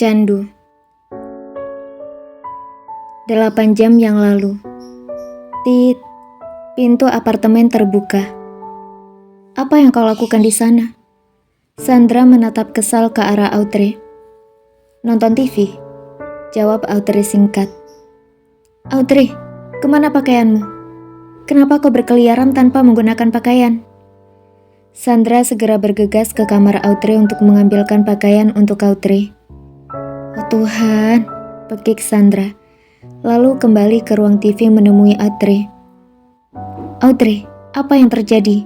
Candu. 8 jam yang lalu. Tit, pintu apartemen terbuka. Apa yang kau lakukan di sana? Sandra menatap kesal ke arah Audrey. Nonton TV, jawab Audrey singkat. Audrey, kemana pakaianmu? Kenapa kau berkeliaran tanpa menggunakan pakaian? Sandra segera bergegas ke kamar Audrey untuk mengambilkan pakaian untuk Audrey. Oh Tuhan, pekik Sandra. Lalu kembali ke ruang TV menemui Audrey. Audrey, apa yang terjadi?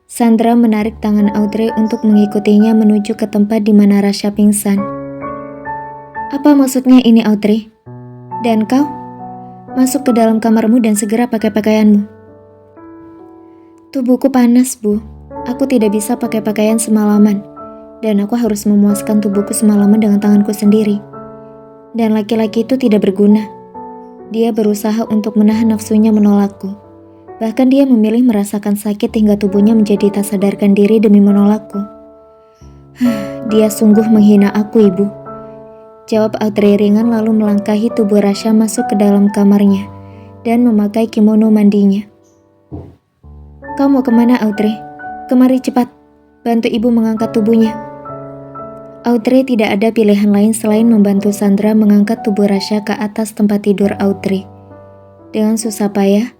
Sandra menarik tangan Audrey untuk mengikutinya menuju ke tempat di mana Rasha pingsan. Apa maksudnya ini, Audrey? Dan kau? Masuk ke dalam kamarmu dan segera pakai pakaianmu. Tubuhku panas, Bu. Aku tidak bisa pakai pakaian semalaman. Dan aku harus memuaskan tubuhku semalaman dengan tanganku sendiri. Dan laki-laki itu tidak berguna. Dia berusaha untuk menahan nafsunya menolakku. Bahkan dia memilih merasakan sakit hingga tubuhnya menjadi tak sadarkan diri demi menolakku. Dia sungguh menghina aku, Ibu. Jawab Audrey ringan lalu melangkahi tubuh Rasha masuk ke dalam kamarnya dan memakai kimono mandinya. Kau mau kemana, Audrey? Kemari cepat, bantu Ibu mengangkat tubuhnya. Audrey tidak ada pilihan lain selain membantu Sandra mengangkat tubuh Rasha ke atas tempat tidur Audrey. Dengan susah payah,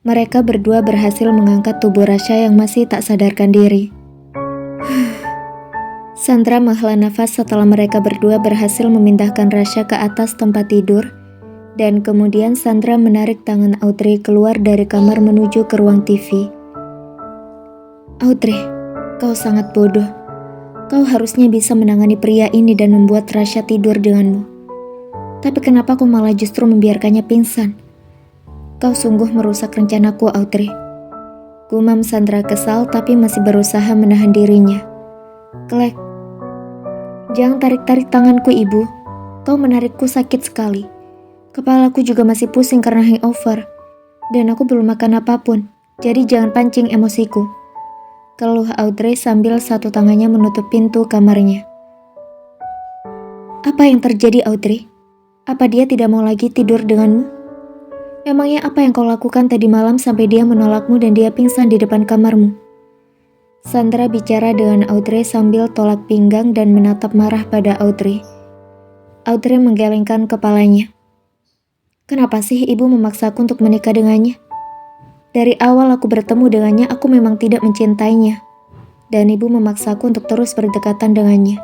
mereka berdua berhasil mengangkat tubuh Rasha yang masih tak sadarkan diri. Sandra menghela nafas setelah mereka berdua berhasil memindahkan Rasha ke atas tempat tidur, dan kemudian Sandra menarik tangan Audrey keluar dari kamar menuju ke ruang TV. Audrey, kau sangat bodoh. Kau harusnya bisa menangani pria ini dan membuat Rasha tidur denganmu. Tapi kenapa kau malah justru membiarkannya pingsan? Kau sungguh merusak rencanaku, Audrey. Gumam Sandra kesal tapi masih berusaha menahan dirinya. Klek. Jangan tarik-tarik tanganku, Ibu. Kau menarikku sakit sekali. Kepalaku juga masih pusing karena hangover. Dan aku belum makan apapun, jadi jangan pancing emosiku. Keluh Audrey sambil satu tangannya menutup pintu kamarnya. Apa yang terjadi, Audrey? Apa dia tidak mau lagi tidur denganmu? Emangnya apa yang kau lakukan tadi malam sampai dia menolakmu dan dia pingsan di depan kamarmu? Sandra bicara dengan Audrey sambil tolak pinggang dan menatap marah pada Audrey. Audrey menggelengkan kepalanya. Kenapa sih Ibu memaksaku untuk menikah dengannya? Dari awal aku bertemu dengannya, aku memang tidak mencintainya. Dan Ibu memaksaku untuk terus berdekatan dengannya.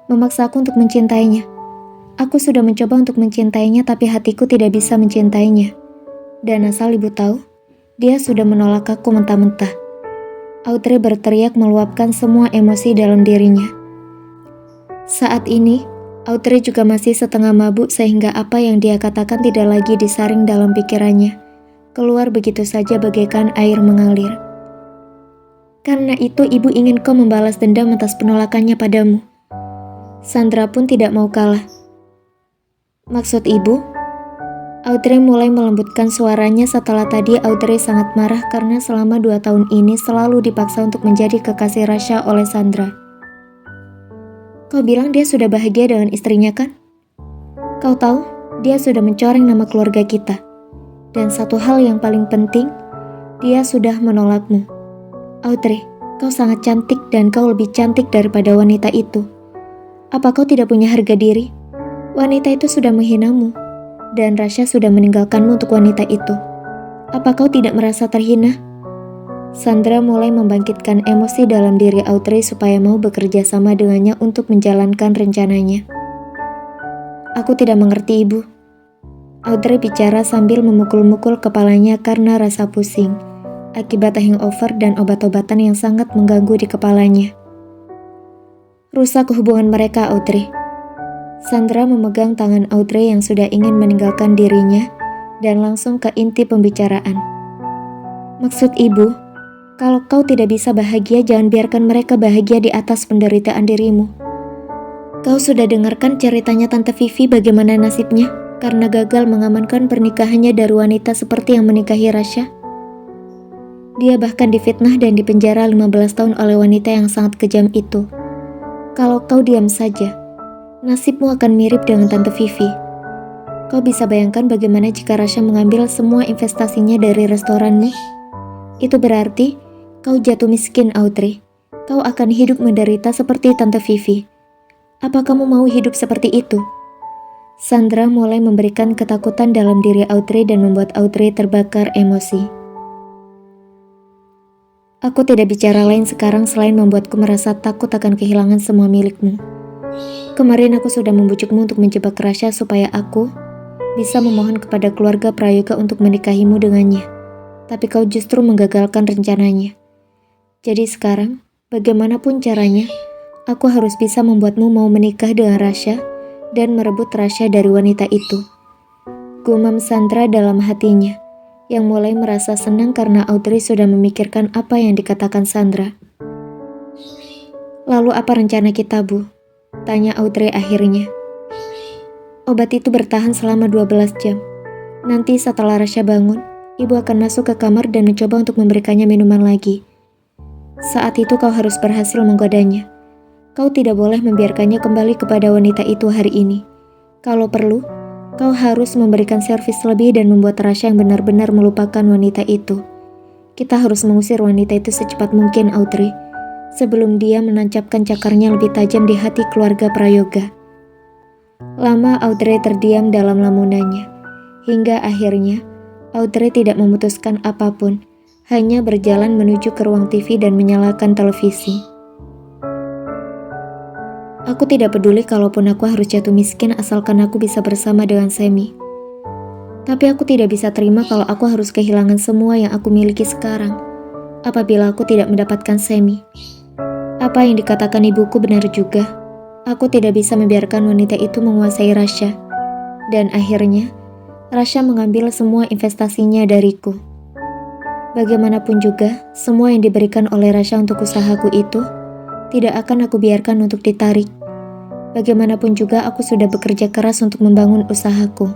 Memaksaku untuk mencintainya. Aku sudah mencoba untuk mencintainya, tapi hatiku tidak bisa mencintainya. Dan asal Ibu tahu, dia sudah menolak aku mentah-mentah. Audrey berteriak meluapkan semua emosi dalam dirinya. Saat ini, Audrey juga masih setengah mabuk sehingga apa yang dia katakan tidak lagi disaring dalam pikirannya. Keluar begitu saja bagaikan air mengalir. Karena itu Ibu ingin kau membalas dendam atas penolakannya padamu. Sandra pun tidak mau kalah. Maksud Ibu? Audrey mulai melembutkan suaranya setelah tadi Audrey sangat marah karena selama 2 tahun ini selalu dipaksa untuk menjadi kekasih Rasha oleh Sandra. Kau bilang dia sudah bahagia dengan istrinya kan? Kau tahu, dia sudah mencoreng nama keluarga kita. Dan satu hal yang paling penting, dia sudah menolakmu. Audrey, kau sangat cantik dan kau lebih cantik daripada wanita itu. Apa kau tidak punya harga diri? Wanita itu sudah menghinamu, dan Rasha sudah meninggalkanmu untuk wanita itu. Apa kau tidak merasa terhina? Sandra mulai membangkitkan emosi dalam diri Audrey supaya mau bekerja sama dengannya untuk menjalankan rencananya. Aku tidak mengerti, Ibu. Audrey bicara sambil memukul-mukul kepalanya karena rasa pusing, akibat hangover dan obat-obatan yang sangat mengganggu di kepalanya. Rusak hubungan mereka, Audrey. Sandra memegang tangan Audrey yang sudah ingin meninggalkan dirinya dan langsung ke inti pembicaraan. Maksud Ibu, kalau kau tidak bisa bahagia, jangan biarkan mereka bahagia di atas penderitaan dirimu. Kau sudah dengarkan ceritanya Tante Vivi bagaimana nasibnya? Karena gagal mengamankan pernikahannya dari wanita seperti yang menikahi Rasha. Dia bahkan difitnah dan dipenjara 15 tahun oleh wanita yang sangat kejam itu. Kalau kau diam saja, Nasibmu akan mirip dengan Tante Vivi. Kau bisa bayangkan bagaimana jika Rasha mengambil semua investasinya dari restoranmu? Itu berarti kau jatuh miskin, Audrey. Kau akan hidup menderita seperti Tante Vivi. Apa kamu mau hidup seperti itu? Sandra mulai memberikan ketakutan dalam diri Audrey dan membuat Audrey terbakar emosi. Aku tidak bicara lain sekarang selain membuatku merasa takut akan kehilangan semua milikmu. Kemarin aku sudah membujukmu untuk menjebak Rasha supaya aku bisa memohon kepada keluarga Prayoga untuk menikahimu dengannya. Tapi kau justru menggagalkan rencananya. Jadi sekarang, bagaimanapun caranya, aku harus bisa membuatmu mau menikah dengan Rasha dan merebut Rasha dari wanita itu. Gumam Sandra dalam hatinya, yang mulai merasa senang karena Audrey sudah memikirkan apa yang dikatakan Sandra. Lalu apa rencana kita, Bu? Tanya Audrey akhirnya. Obat itu bertahan selama 12 jam. Nanti setelah Rasha bangun, ibu akan masuk ke kamar dan mencoba untuk memberikannya minuman lagi. Saat itu kau harus berhasil menggodanya. Kau tidak boleh membiarkannya kembali kepada wanita itu hari ini. Kalau perlu, kau harus memberikan servis lebih dan membuat Rasha yang benar-benar melupakan wanita itu. Kita harus mengusir wanita itu secepat mungkin, Audrey, sebelum dia menancapkan cakarnya lebih tajam di hati keluarga Prayoga. Lama Audrey terdiam dalam lamunannya, hingga akhirnya Audrey tidak memutuskan apapun, hanya berjalan menuju ke ruang TV dan menyalakan televisi. Aku tidak peduli kalaupun aku harus jatuh miskin asalkan aku bisa bersama dengan Semi. Tapi aku tidak bisa terima kalau aku harus kehilangan semua yang aku miliki sekarang, apabila aku tidak mendapatkan Semi. Apa yang dikatakan ibuku benar juga. Aku tidak bisa membiarkan wanita itu menguasai Rasha. Dan akhirnya, Rasha mengambil semua investasinya dariku. Bagaimanapun juga, semua yang diberikan oleh Rasha untuk usahaku itu tidak akan aku biarkan untuk ditarik. Bagaimanapun juga aku sudah bekerja keras untuk membangun usahaku.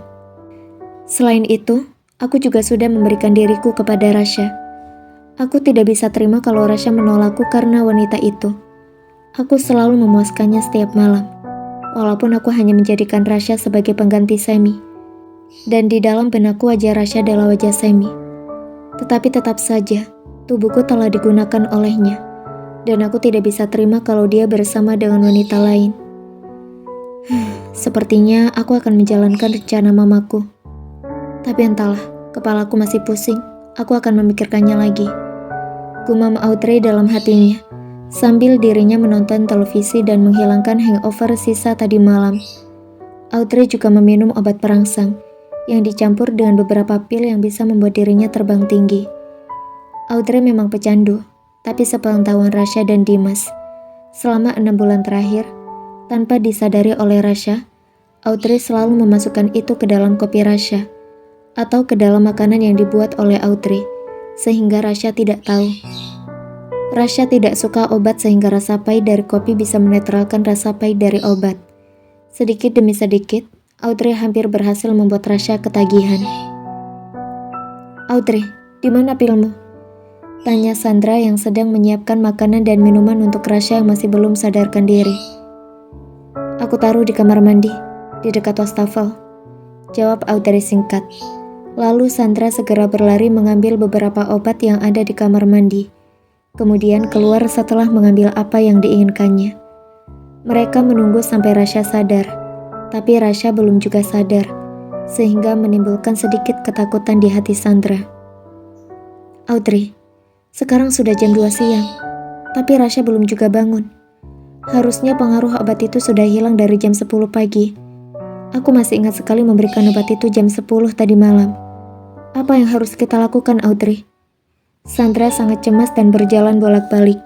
Selain itu, aku juga sudah memberikan diriku kepada Rasha. Aku tidak bisa terima kalau Rasha menolakku karena wanita itu. Aku selalu memuaskannya setiap malam, walaupun aku hanya menjadikan Rasha sebagai pengganti Semi. Dan di dalam benakku wajah Rasha adalah wajah Semi. Tetapi tetap saja, tubuhku telah digunakan olehnya. Dan aku tidak bisa terima kalau dia bersama dengan wanita lain. Sepertinya aku akan menjalankan rencana mamaku. Tapi entahlah, kepalaku masih pusing. Aku akan memikirkannya lagi. Gumam Audrey dalam hatinya, sambil dirinya menonton televisi dan menghilangkan hangover sisa tadi malam. Audrey juga meminum obat perangsang, yang dicampur dengan beberapa pil yang bisa membuat dirinya terbang tinggi. Audrey memang pecandu. Tapi sepengetahuan Rasha dan Dimas, selama 6 bulan terakhir, tanpa disadari oleh Rasha, Audrey selalu memasukkan itu ke dalam kopi Rasha, atau ke dalam makanan yang dibuat oleh Audrey, sehingga Rasha tidak tahu. Rasha tidak suka obat sehingga rasa pahit dari kopi bisa menetralkan rasa pahit dari obat. Sedikit demi sedikit, Audrey hampir berhasil membuat Rasha ketagihan. Audrey, di mana pilmu? Tanya Sandra yang sedang menyiapkan makanan dan minuman untuk Rasha yang masih belum sadarkan diri. Aku taruh di kamar mandi, di dekat wastafel. Jawab Audrey singkat. Lalu Sandra segera berlari mengambil beberapa obat yang ada di kamar mandi. Kemudian keluar setelah mengambil apa yang diinginkannya. Mereka menunggu sampai Rasha sadar, tapi Rasha belum juga sadar, sehingga menimbulkan sedikit ketakutan di hati Sandra. Audrey, sekarang sudah jam 2 siang, tapi Rasha belum juga bangun. Harusnya pengaruh obat itu sudah hilang dari jam 10 pagi. Aku masih ingat sekali memberikan obat itu jam 10 tadi malam. Apa yang harus kita lakukan, Audrey? Sandra sangat cemas dan berjalan bolak-balik.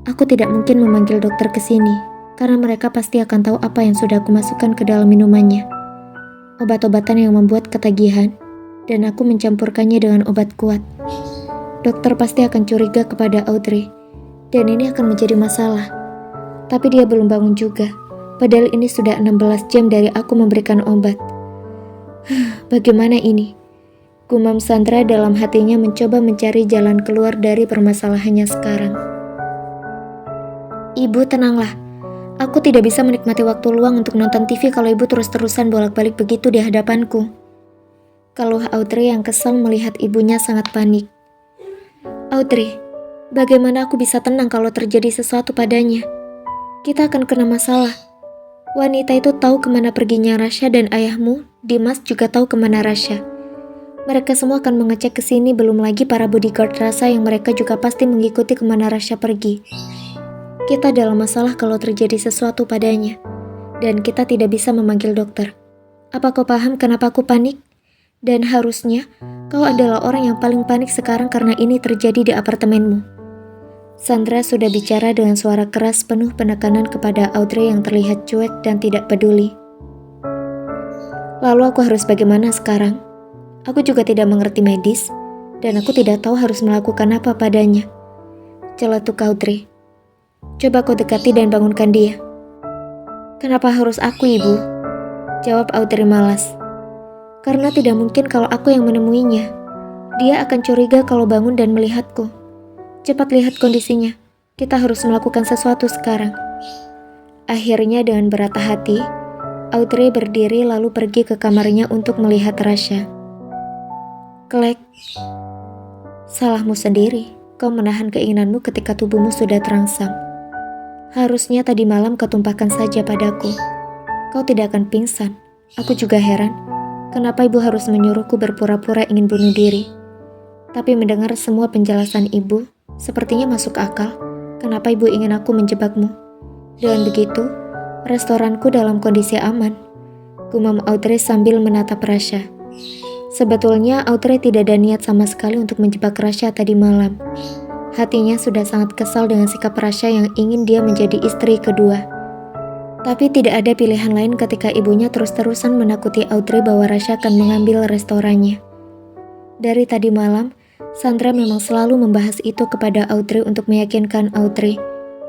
Aku tidak mungkin memanggil dokter ke sini, karena mereka pasti akan tahu apa yang sudah aku masukkan ke dalam minumannya. Obat-obatan yang membuat ketagihan, dan aku mencampurkannya dengan obat kuat. Dokter pasti akan curiga kepada Audrey, dan ini akan menjadi masalah. Tapi dia belum bangun juga, padahal ini sudah 16 jam dari aku memberikan obat. Bagaimana ini? Gumam Sandra dalam hatinya mencoba mencari jalan keluar dari permasalahannya sekarang. Ibu, tenanglah. Aku tidak bisa menikmati waktu luang untuk nonton TV kalau ibu terus-terusan bolak-balik begitu di hadapanku. Keluh Audrey yang kesal melihat ibunya sangat panik. Audrey, bagaimana aku bisa tenang kalau terjadi sesuatu padanya? Kita akan kena masalah. Wanita itu tahu kemana perginya Rasya dan ayahmu, Dimas juga tahu kemana Rasya. Mereka semua akan mengecek ke sini, belum lagi para bodyguard Rasa yang mereka juga pasti mengikuti kemana Rasya pergi. Kita dalam masalah kalau terjadi sesuatu padanya, dan kita tidak bisa memanggil dokter. Apa kau paham kenapa aku panik? Dan harusnya, kau adalah orang yang paling panik sekarang karena ini terjadi di apartemenmu. Sandra sudah bicara dengan suara keras penuh penekanan kepada Audrey yang terlihat cuek dan tidak peduli. Lalu aku harus bagaimana sekarang? Aku juga tidak mengerti medis, dan aku tidak tahu harus melakukan apa padanya. Celetuk Audrey. Coba kau dekati dan bangunkan dia. Kenapa harus aku, Ibu? Jawab Audrey malas. Karena tidak mungkin kalau aku yang menemuinya. Dia akan curiga kalau bangun dan melihatku. Cepat lihat kondisinya. Kita harus melakukan sesuatu sekarang. Akhirnya dengan berat hati, Audrey berdiri lalu pergi ke kamarnya untuk melihat Rasya. Klek. Salahmu sendiri. Kau menahan keinginanmu ketika tubuhmu sudah terangsang. Harusnya tadi malam kau tumpahkan saja padaku. Kau tidak akan pingsan. Aku juga heran, kenapa ibu harus menyuruhku berpura-pura ingin bunuh diri. Tapi mendengar semua penjelasan ibu, sepertinya masuk akal. Kenapa ibu ingin aku menjebakmu? Dengan begitu, restoranku dalam kondisi aman. Gumam Audrey sambil menatap Rasya. Sebetulnya Audrey tidak ada niat sama sekali untuk menjebak Rasya tadi malam. Hatinya sudah sangat kesal dengan sikap Rasya yang ingin dia menjadi istri kedua. Tapi tidak ada pilihan lain ketika ibunya terus-terusan menakuti Audrey bahwa Rasya akan mengambil restorannya. Dari tadi malam, Sandra memang selalu membahas itu kepada Audrey untuk meyakinkan Audrey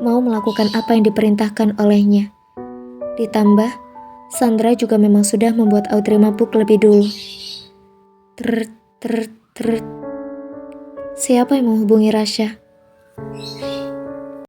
mau melakukan apa yang diperintahkan olehnya. Ditambah, Sandra juga memang sudah membuat Audrey mabuk lebih dulu. Siapa yang menghubungi Rasya?